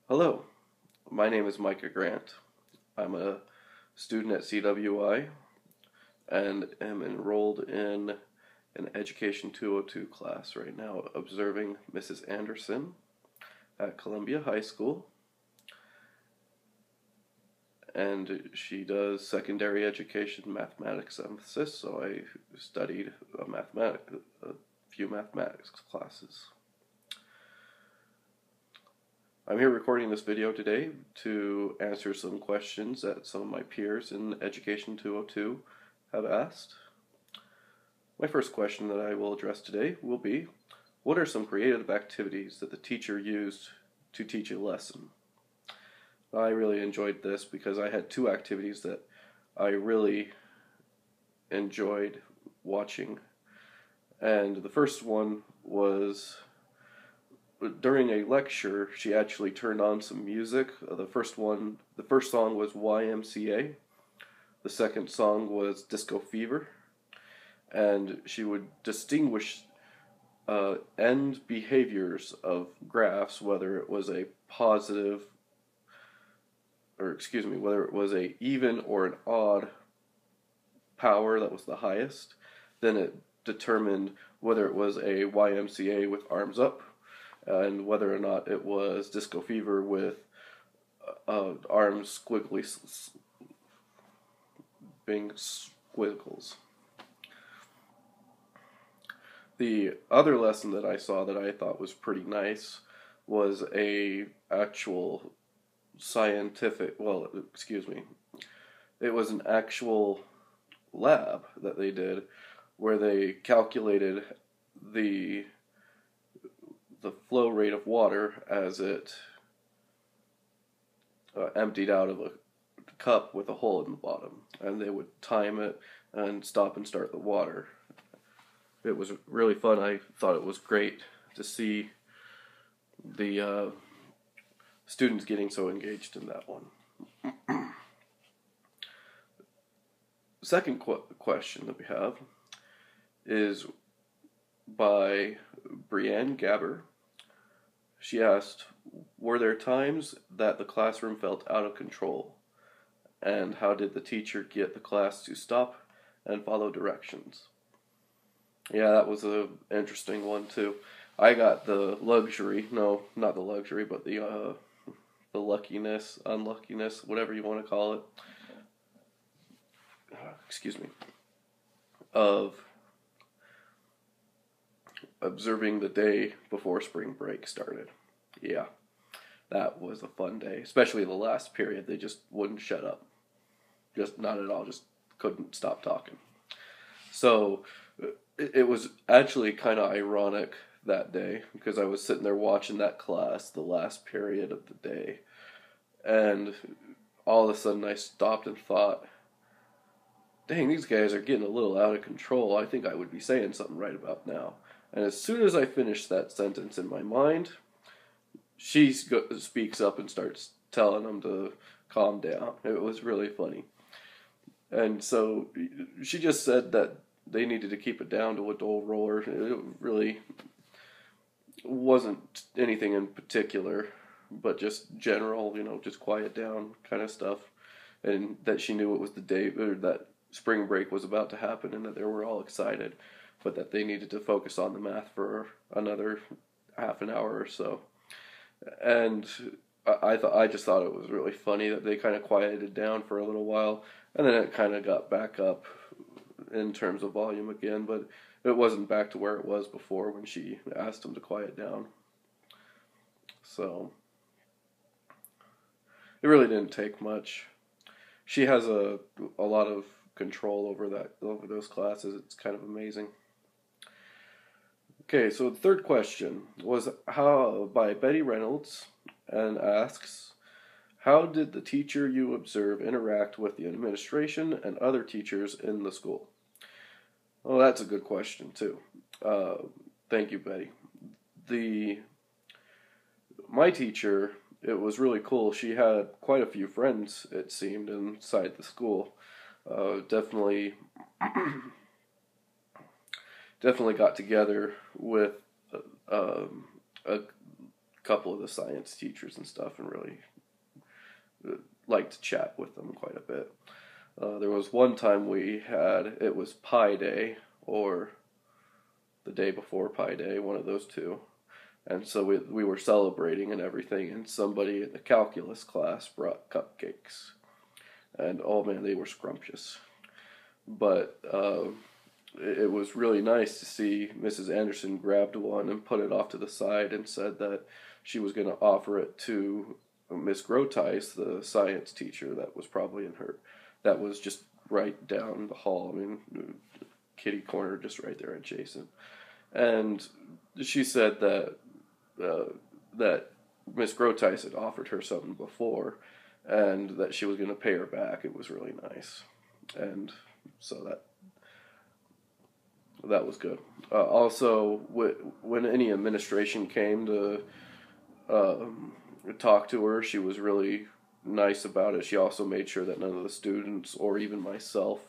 Hello, my name is Micah Grant. I'm a student at CWI and am enrolled in an Education 202 class right now, observing Mrs. Anderson at Columbia High School. And she does secondary education mathematics emphasis, so I studied a few mathematics classes. I'm here recording this video today to answer some questions that some of my peers in Education 202 have asked. My first question that I will address today will be, what are some creative activities that the teacher used to teach a lesson? I really enjoyed this because I had two activities that I really enjoyed watching. And the first one was during a lecture, she actually turned on some music. The first song was YMCA. The second song was Disco Fever. And she would distinguish end behaviors of graphs, whether it was a positive, whether it was a even or an odd power that was the highest. Then it determined whether it was a YMCA with arms up, and whether or not it was Disco Fever with arms squiggly, being squiggles. The other lesson that I saw that I thought was pretty nice was a actual scientific, it was an actual lab that they did where they calculated the flow rate of water as it emptied out of a cup with a hole in the bottom, and they would time it and stop and start the water. It was really fun. I thought it was great to see the students getting so engaged in that one. Second question that we have is by Brienne Gabber. She asked, were there times that the classroom felt out of control? And how did the teacher get the class to stop and follow directions? Yeah, that was an interesting one too. I got the luxury, no, not the luxury, but the luckiness, unluckiness, whatever you want to call it, of observing the day before spring break started. Yeah, that was a fun day, especially the last period. They just wouldn't shut up. Just not at all, just couldn't stop talking. So it was actually kind of ironic that day because I was sitting there watching that class, the last period of the day, and all of a sudden I stopped and thought, dang, these guys are getting a little out of control. I think I would be saying something right about now. And as soon as I finished that sentence in my mind, she speaks up and starts telling them to calm down. It was really funny. And so she just said that they needed to keep it down to a dull roar. It really wasn't anything in particular, but just general, just quiet down kind of stuff. And that she knew it was the day, or that spring break was about to happen, and that they were all excited, but that they needed to focus on the math for another half an hour or so. And I just thought it was really funny that they kind of quieted down for a little while, and then it kind of got back up in terms of volume again, but it wasn't back to where it was before when she asked them to quiet down. So it really didn't take much. She has a lot of control over those classes. It's kind of amazing. Okay, so the third question was by Betty Reynolds, and asks, how did the teacher you observe interact with the administration and other teachers in the school? Well, that's a good question too. Thank you, Betty. My teacher, it was really cool. She had quite a few friends, it seemed, inside the school. Definitely got together with a couple of the science teachers and stuff, and really liked to chat with them quite a bit. There was one time it was Pi Day, or the day before Pi Day, one of those two. And so we were celebrating and everything, and somebody in the calculus class brought cupcakes. And oh man, they were scrumptious. But it was really nice to see Mrs. Anderson grabbed one and put it off to the side and said that she was going to offer it to Miss Grotice, the science teacher that was just right down the hall. I mean, kitty corner just right there adjacent. And she said that Miss Grotice had offered her something before, and that she was going to pay her back. It was really nice, and so that was good. Also, when any administration came to talk to her, she was really nice about it. She also made sure that none of the students or even myself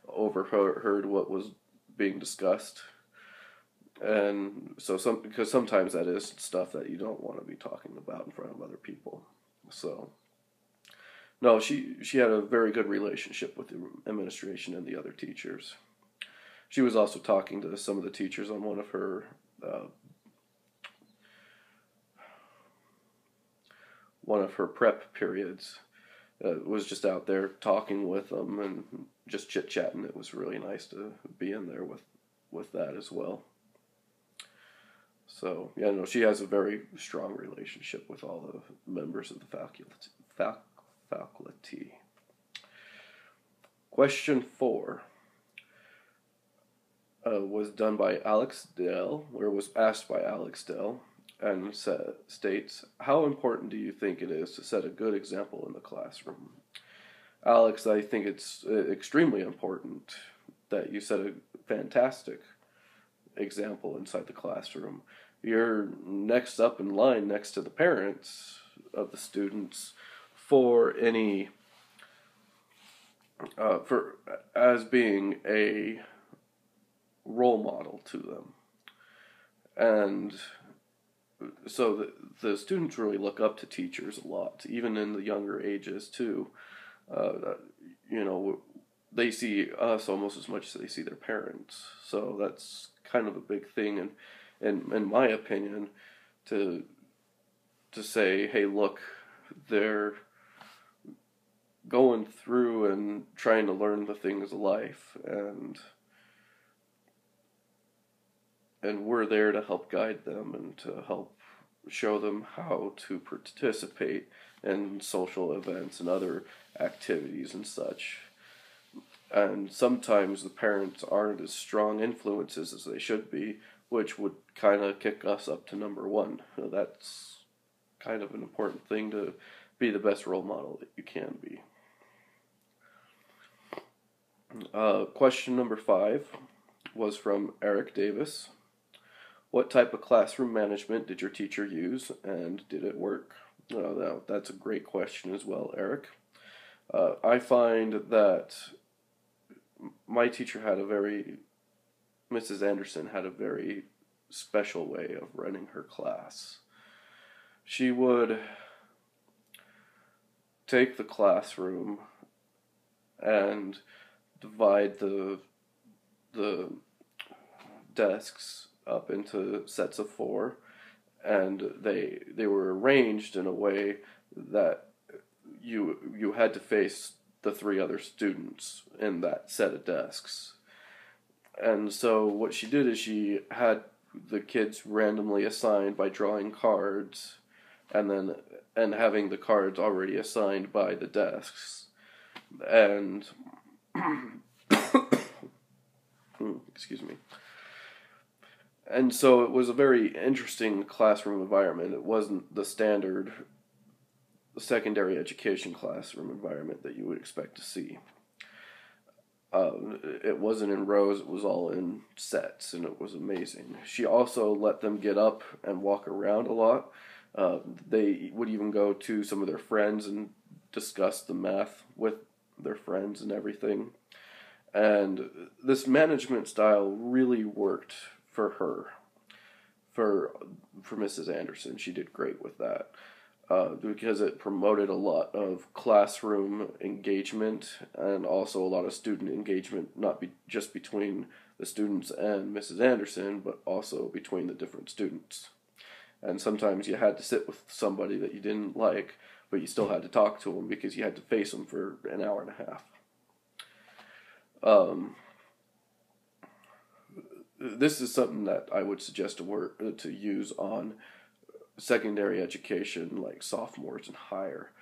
overheard what was being discussed. And so because sometimes that is stuff that you don't want to be talking about in front of other people. So no, she had a very good relationship with the administration and the other teachers. She was also talking to some of the teachers on one of her prep periods. Was just out there talking with them and just chit-chatting. It was really nice to be in there with that as well. So, yeah, no, she has a very strong relationship with all the members of the faculty. Question 4 was done by Alex Dell, or was asked by Alex Dell, and states, how important do you think it is to set a good example in the classroom? Alex, I think it's extremely important that you set a fantastic example inside the classroom. You're next up in line next to the parents of the students for as being a role model to them. And so the students really look up to teachers a lot, even in the younger ages too. They see us almost as much as they see their parents. So that's kind of a big thing, and in my opinion, to say, hey, look, they're going through and trying to learn the things of life, and we're there to help guide them and to help show them how to participate in social events and other activities and such. And sometimes the parents aren't as strong influences as they should be, which would kind of kick us up to number 1. That's kind of an important thing, to be the best role model that you can be. Question number 5 was from Eric Davis. What type of classroom management did your teacher use, and did it work? That's a great question as well, Eric. I find that my teacher Mrs. Anderson had a very special way of running her class. She would take the classroom and divide the desks up into sets of 4, and they were arranged in a way that you had to face the 3 other students in that set of desks. And so what she did is she had the kids randomly assigned by drawing cards, and having the cards already assigned by the desks. And excuse me. And so it was a very interesting classroom environment. It wasn't the standard secondary education classroom environment that you would expect to see. It wasn't in rows, it was all in sets, and it was amazing. She also let them get up and walk around a lot. They would even go to some of their friends and discuss the math with their friends and everything. And this management style really worked for her. for Mrs. Anderson. She did great with that. Because it promoted a lot of classroom engagement and also a lot of student engagement, not just between the students and Mrs. Anderson, but also between the different students. And sometimes you had to sit with somebody that you didn't like, but you still had to talk to them because you had to face them for an hour and a half. This is something that I would suggest to use on secondary education, like sophomores and higher.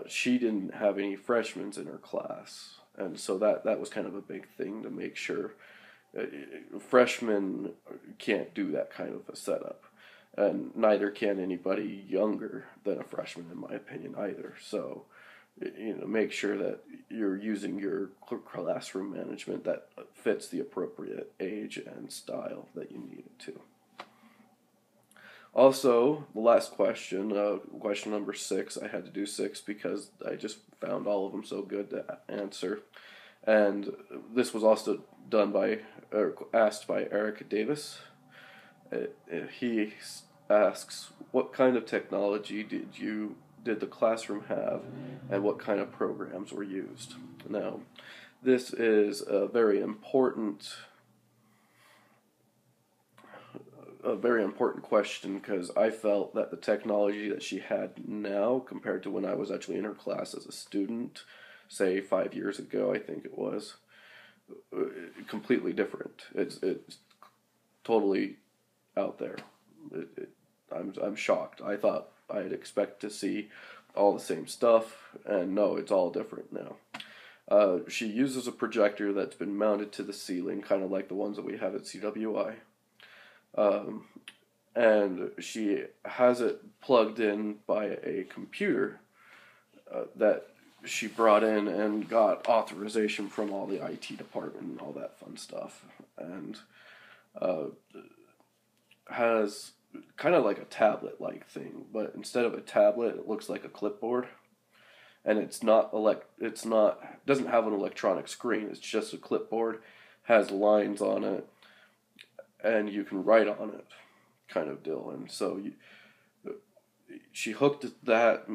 She didn't have any freshmen in her class, and so that was kind of a big thing to make sure. Freshmen can't do that kind of a setup, and neither can anybody younger than a freshman, in my opinion, either. So, make sure that you're using your classroom management that fits the appropriate age and style that you need it to. Also, the last question, question number 6, I had to do 6 because I just found all of them so good to answer. And this was also asked by Eric Davis. He asks, what kind of technology did the classroom have, and what kind of programs were used? Now, this is a very important question, because I felt that the technology that she had now compared to when I was actually in her class as a student, say 5 years ago, I think it was, completely different. It's totally out there. I'm shocked. I thought I'd expect to see all the same stuff, and no, it's all different now. She uses a projector that's been mounted to the ceiling, kind of like the ones that we have at CWI. And she has it plugged in by a computer that she brought in and got authorization from all the IT department and all that fun stuff. And has kind of like a tablet-like thing, but instead of a tablet, it looks like a clipboard. And it's not doesn't have an electronic screen. It's just a clipboard, has lines on it, and you can write on it, kind of deal. And so she hooked that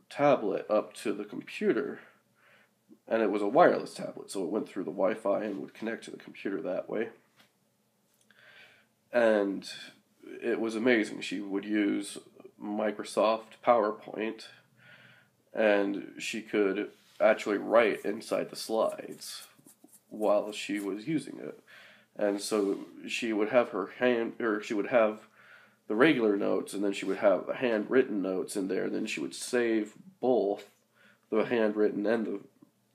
tablet up to the computer, and it was a wireless tablet, so it went through the Wi-Fi and would connect to the computer that way. And it was amazing. She would use Microsoft PowerPoint, and she could actually write inside the slides while she was using it. And so she would have she would have the regular notes, and then she would have the handwritten notes in there. Then she would save both the handwritten and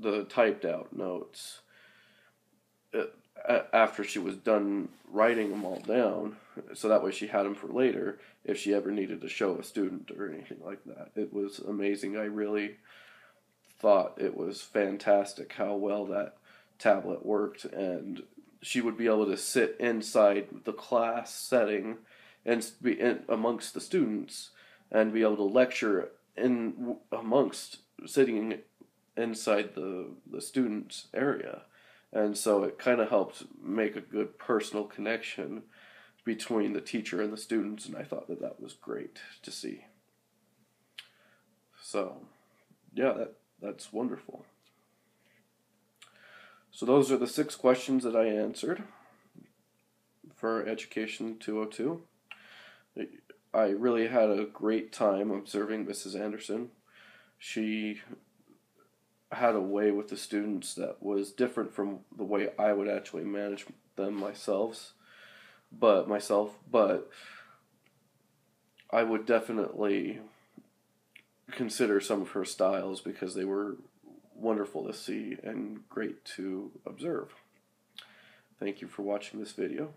the typed out notes after she was done writing them all down, so that way she had them for later if she ever needed to show a student or anything like that. It was amazing. I really thought it was fantastic how well that tablet worked, and she would be able to sit inside the class setting and be amongst the students and be able to lecture amongst sitting inside the students' area. And so it kind of helped make a good personal connection between the teacher and the students, and I thought that was great to see. So, yeah, that's wonderful. So those are the 6 questions that I answered for Education 202. I really had a great time observing Mrs. Anderson. She had a way with the students that was different from the way I would actually manage them myself, but I would definitely consider some of her styles because they were wonderful to see and great to observe. Thank you for watching this video.